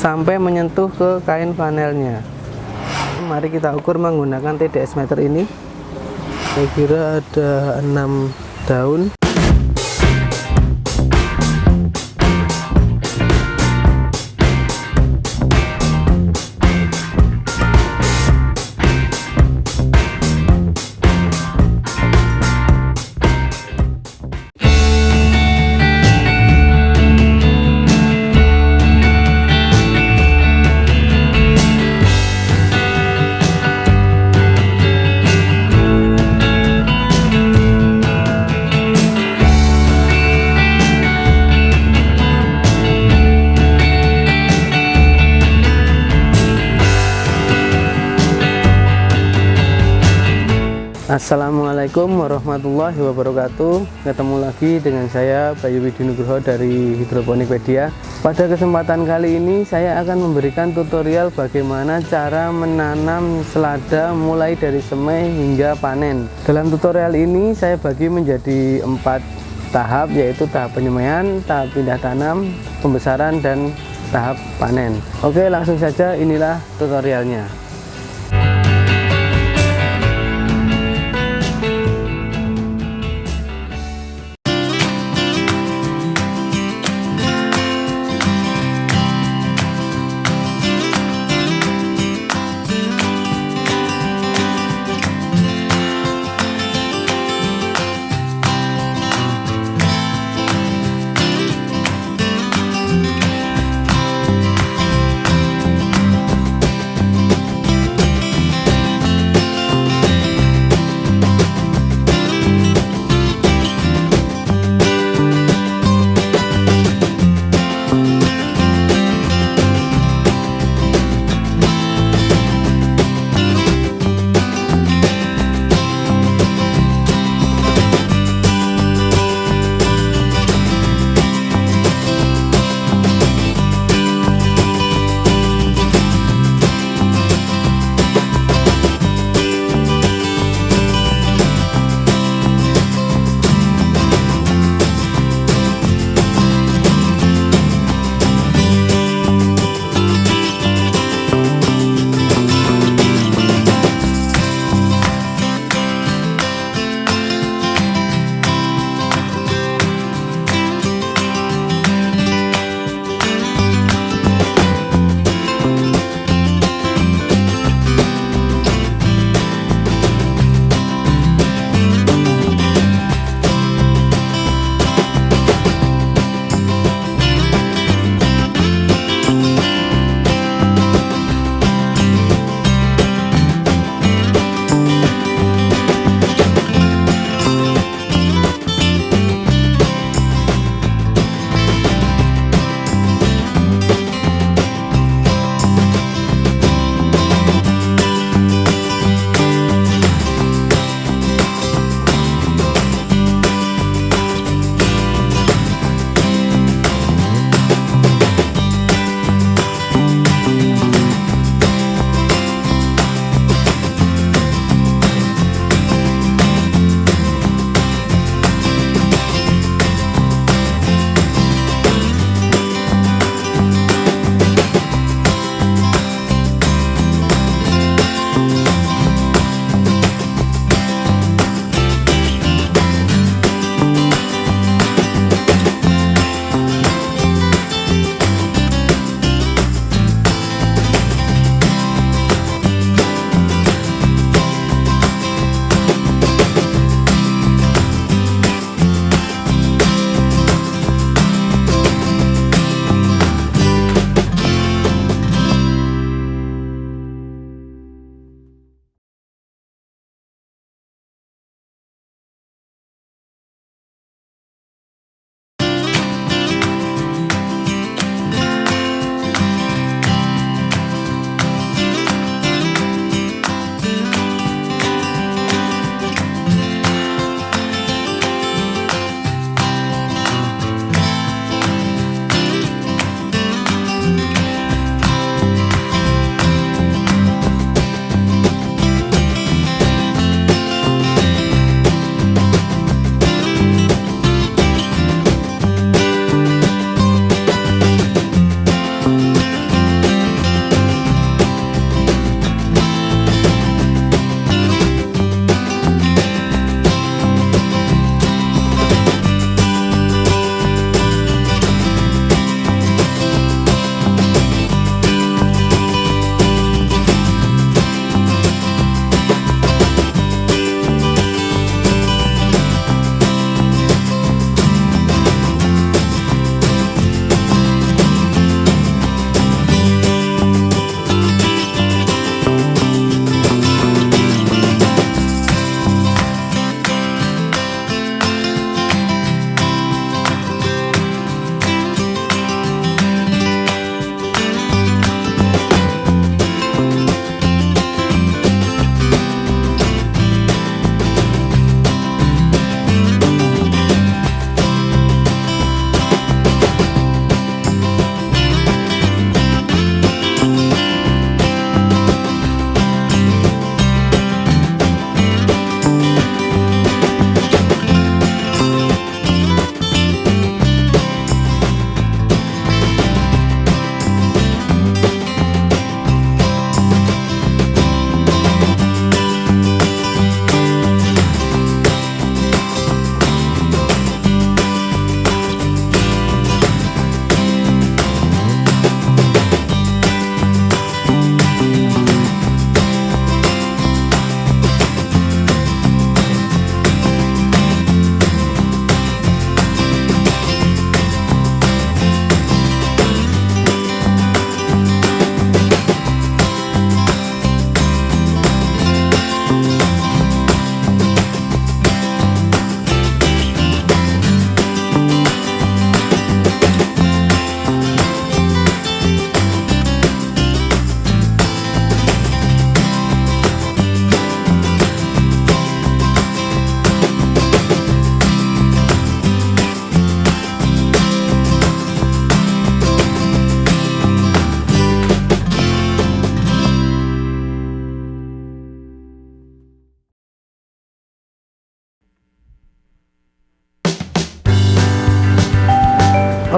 sampai menyentuh ke kain flanelnya. Mari kita ukur menggunakan TDS meter ini. Saya kira ada 6 daun. Assalamualaikum warahmatullahi wabarakatuh. Ketemu lagi dengan saya Bayu Widinugroho dari Hidroponikpedia. Pada kesempatan kali ini saya akan memberikan tutorial bagaimana cara menanam selada mulai dari semai hingga panen. Dalam tutorial ini saya bagi menjadi 4 tahap, yaitu tahap penyemaian, tahap pindah tanam, pembesaran, dan tahap panen. Oke, langsung saja, inilah tutorialnya.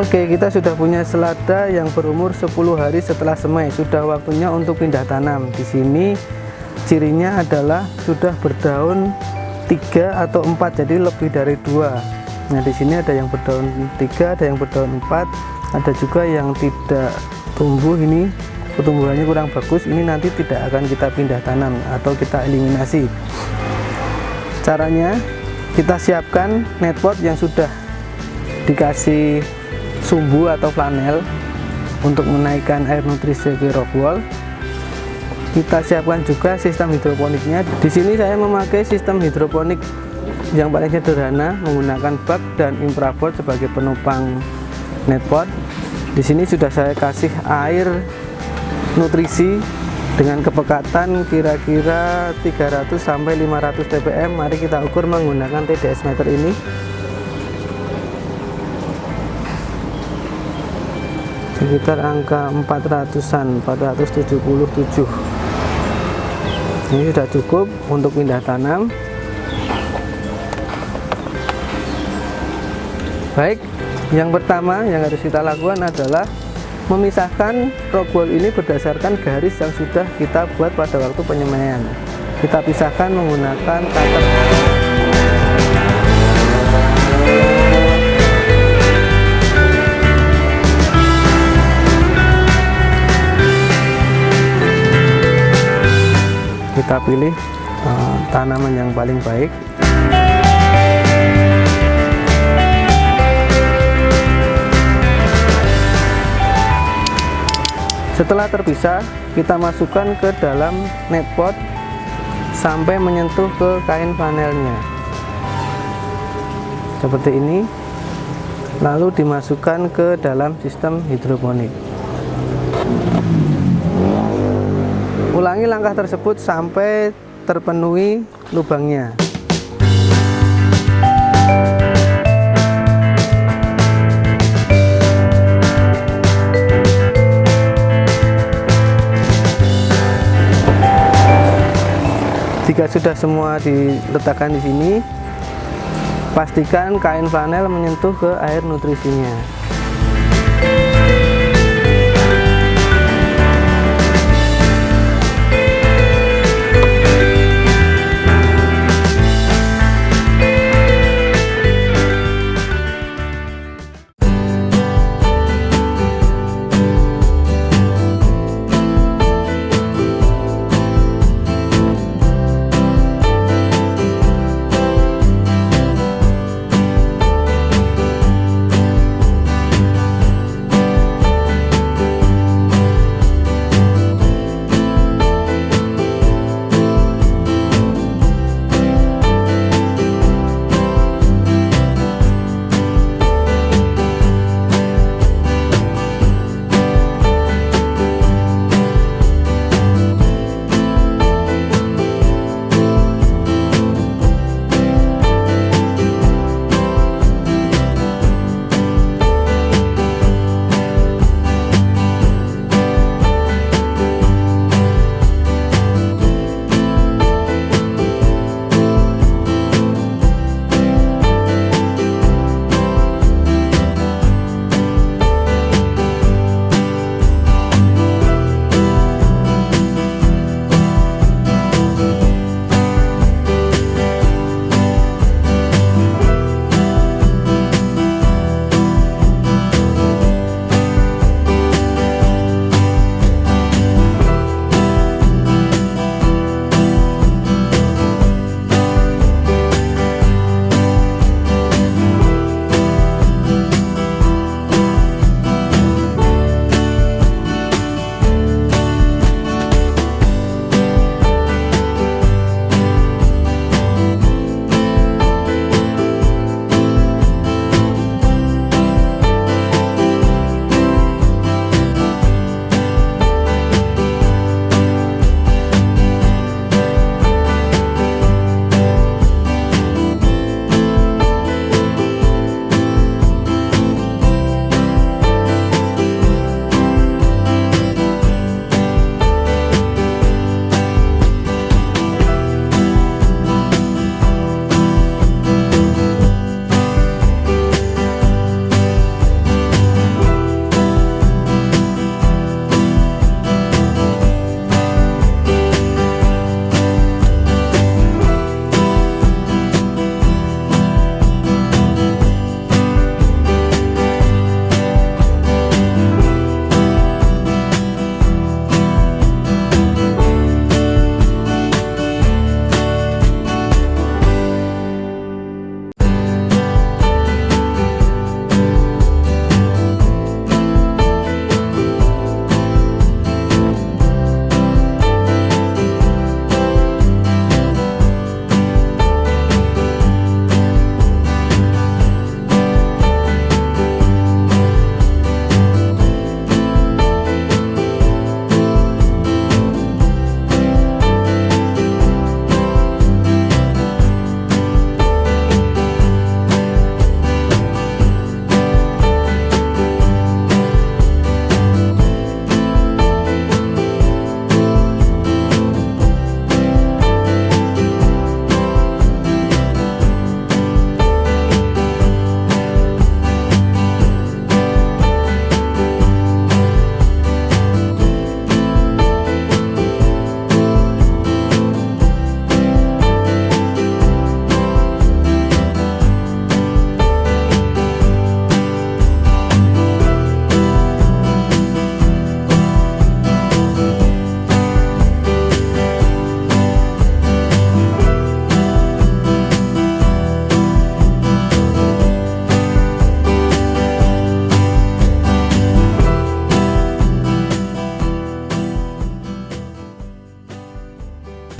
Oke, kita sudah punya selada yang berumur 10 hari setelah semai. Sudah waktunya untuk pindah tanam. Di sini cirinya adalah sudah berdaun 3 atau 4, jadi lebih dari 2. Nah, di sini ada yang berdaun 3, ada yang berdaun 4, ada juga yang tidak tumbuh. Ini pertumbuhannya kurang bagus. Ini nanti tidak akan kita pindah tanam atau kita eliminasi. Caranya, kita siapkan netpot yang sudah dikasih sumbu atau flanel untuk menaikkan air nutrisi ke rock wall. Kita siapkan juga sistem hidroponiknya. Di sini saya memakai sistem hidroponik yang paling sederhana, menggunakan bak dan infraboard sebagai penopang netpot. Di sini sudah saya kasih air nutrisi dengan kepekatan kira-kira 300 sampai 500 ppm. Mari kita ukur menggunakan TDS meter ini. Sekitar angka 400-an, 477. Ini sudah cukup untuk pindah tanam. Baik, yang pertama yang harus kita lakukan adalah memisahkan rock wall ini berdasarkan garis yang sudah kita buat pada waktu penyemaian. Kita pisahkan menggunakan cutter. Kita pilih tanaman yang paling baik. Setelah terpisah, kita masukkan ke dalam netpot sampai menyentuh ke kain flanelnya seperti ini, lalu dimasukkan ke dalam sistem hidroponik. Ulangi langkah tersebut sampai terpenuhi lubangnya. Jika sudah semua diletakkan di sini, pastikan kain flanel menyentuh ke air nutrisinya.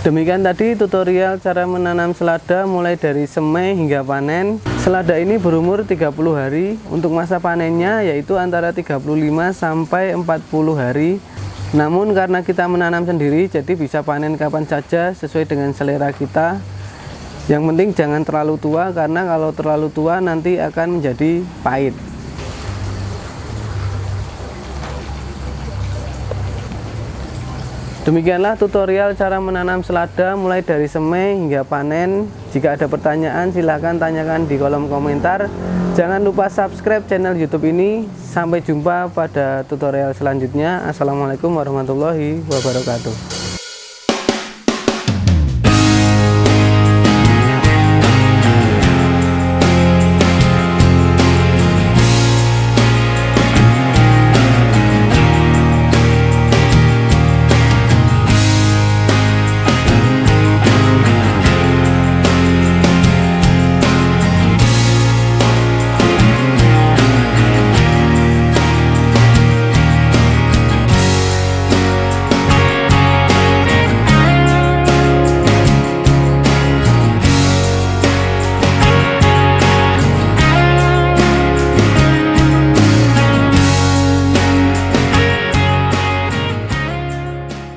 Demikian tadi tutorial cara menanam selada mulai dari semai hingga panen. Selada ini berumur 30 hari. Untuk masa panennya yaitu antara 35 sampai 40 hari. Namun karena kita menanam sendiri, jadi bisa panen kapan saja sesuai dengan selera kita. Yang penting jangan terlalu tua, karena kalau terlalu tua nanti akan menjadi pahit. Demikianlah tutorial cara menanam selada mulai dari semai hingga panen. Jika ada pertanyaan silahkan tanyakan di kolom komentar. Jangan lupa subscribe channel YouTube ini. Sampai jumpa pada tutorial selanjutnya. Assalamualaikum warahmatullahi wabarakatuh.